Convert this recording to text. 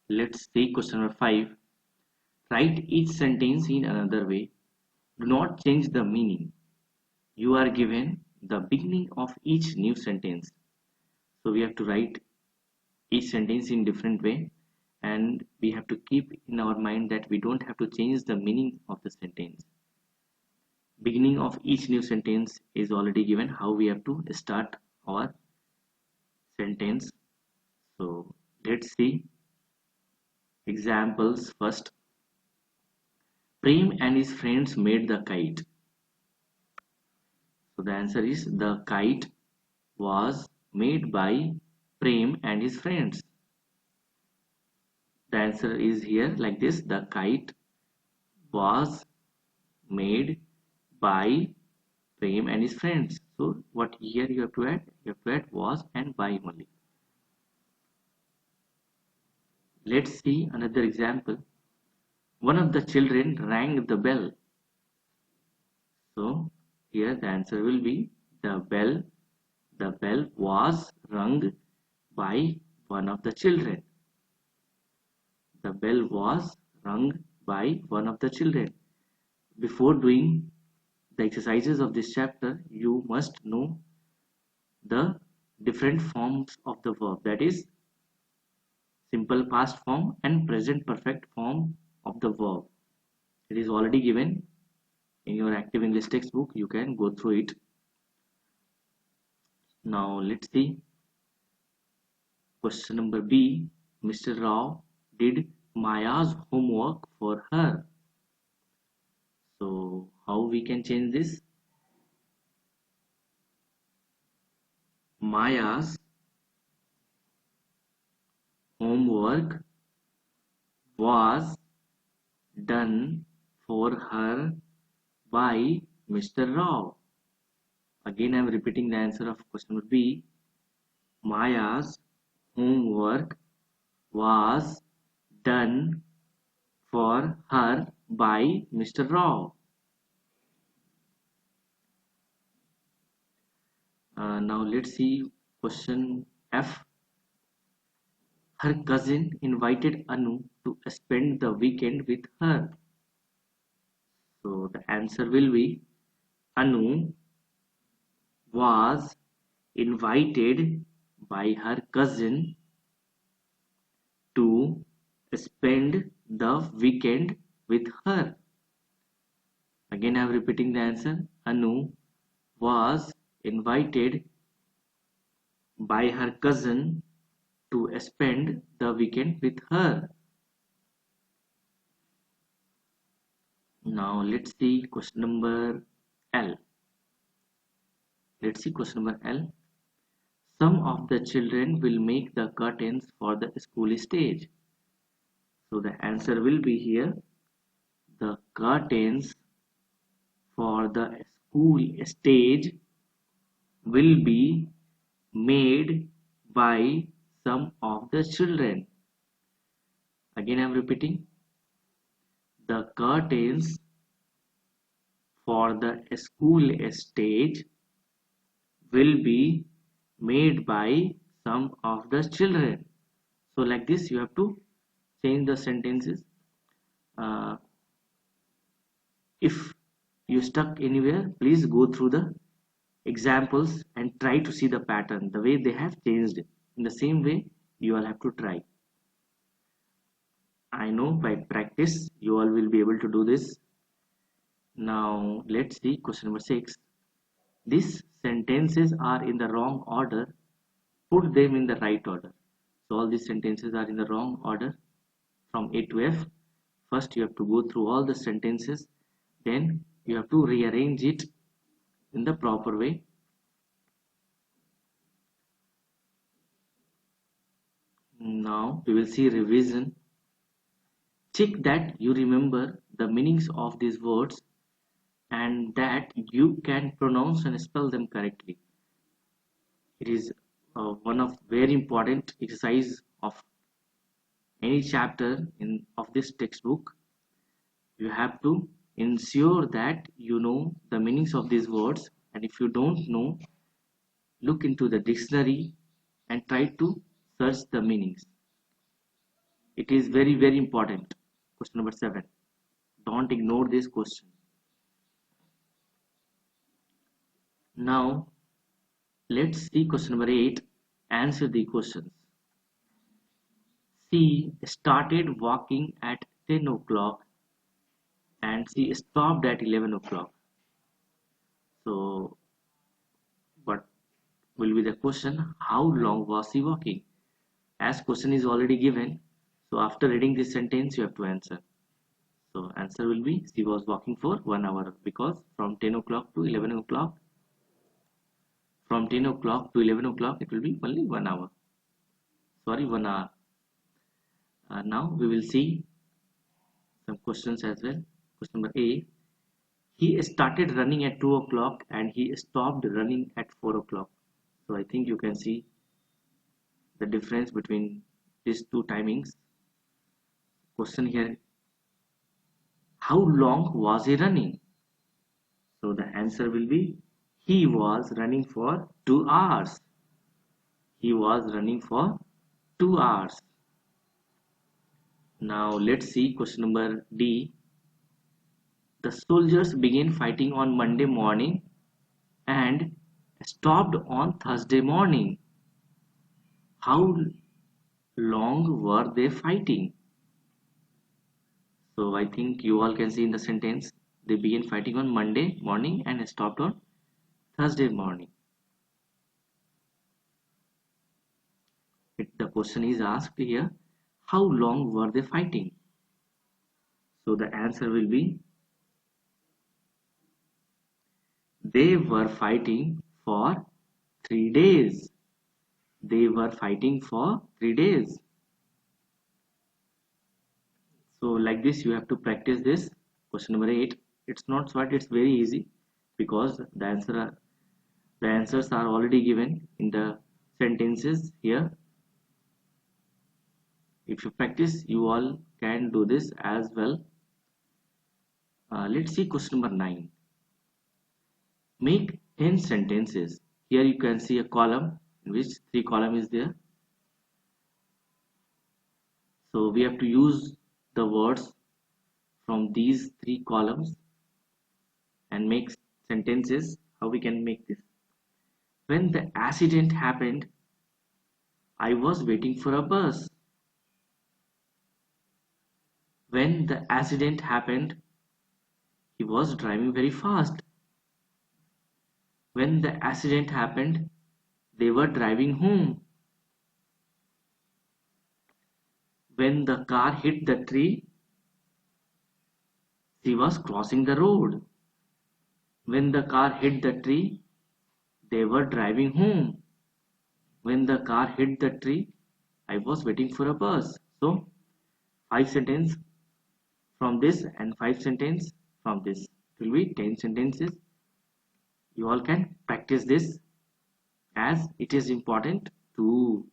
Let's see question number 5. Write each sentence in another way. Do not change the meaning. You are given the beginning of each new sentence. So we have to write each sentence in different way, and we have to keep in our mind that we don't have to change the meaning of the sentence. Beginning of each new sentence is already given. How we have to start our sentence. So let's see examples first. Prem and his friends made the kite. So the answer is the kite was made by Prem and his friends. The answer is here like this: the kite was made by Prem and his friends. So what here you have to add? You have to add was and by only. Let's see another example. One of the children rang the bell. So here the answer will be the bell. The bell was rung by one of the children. The bell was rung by one of the children. Before doing the exercises of this chapter, you must know the different forms of the verb, that is simple past form and present perfect form of the verb. It is already given in your active English textbook. You can go through it. Now let's see question number B. Mr. Rao did Maya's homework for her. So how we can change this? Maya's homework was done for her by Mr. Rao. Again I am repeating the answer of question number B. Maya's homework was done for her by Mr. Rao. Now let's see question F. Her cousin invited Anu to spend the weekend with her. So the answer will be Anu was invited by her cousin to spend the weekend with her. Again I am repeating the answer. Anu was invited by her cousin to spend the weekend with her. Now let's see question number L. Let's see question number L. Some of the children will make the curtains for the school stage. So the answer will be here. The curtains for the school stage will be made by some of the children. Again I am repeating. The curtains for the school stage will be made by some of the children. So like this you have to change the sentences. If you stuck anywhere, please go through the examples and try to see the pattern, the way they have changed. In the same way you all have to try. I know by practice you all will be able to do this. Now let's see question number 6. These sentences are in the wrong order. Put them in the right order. So all these sentences are in the wrong order from A to F. First you have to go through all the sentences, then you have to rearrange it in the proper way. Now we will see revision. Check that you remember the meanings of these words and that you can pronounce and spell them correctly. It is one of very important exercise of any chapter of this textbook. You have to ensure that you know the meanings of these words, and if you don't know, look into the dictionary and try to search the meanings. It is very, very important. Question number 7. Don't ignore this question. Now, let's see question number 8. Answer the questions. She started walking at 10 o'clock and she stopped at 11 o'clock. So, what will be the question? How long was she walking? As question is already given, so after reading this sentence, you have to answer. So, answer will be she was walking for 1 hour because from 10 o'clock to 11 o'clock, from 10 o'clock to 11 o'clock, it will be only 1 hour. Sorry, 1 hour. Now we will see some questions as well. Question number A. He started running at 2 o'clock and he stopped running at 4 o'clock. So I think you can see the difference between these two timings. Question here. How long was he running? So the answer will be he was running for 2 hours. He was running for 2 hours. Now let's see question number D. The soldiers began fighting on Monday morning and stopped on Thursday morning. How long were they fighting? So I think you all can see in the sentence they began fighting on Monday morning and stopped on Thursday morning. The question is asked here, how long were they fighting? So the answer will be they were fighting for 3 days. They were fighting for 3 days. So like this you have to practice this. Question number 8. It's not short, it's very easy because the answers are already given in the sentences here. If you practice, you all can do this as well. Let's see question number 9. Make 10 sentences. Here you can see a column in which 3 columns is there. So we have to use the words from these 3 columns and make sentences. How we can make this? When the accident happened, I was waiting for a bus. When the accident happened, he was driving very fast. When the accident happened, they were driving home. When the car hit the tree, she was crossing the road. When the car hit the tree, they were driving home. When the car hit the tree, I was waiting for a bus. So 5 sentences from this and 5 sentences from this. It will be 10 sentences. You all can practice this as it is important to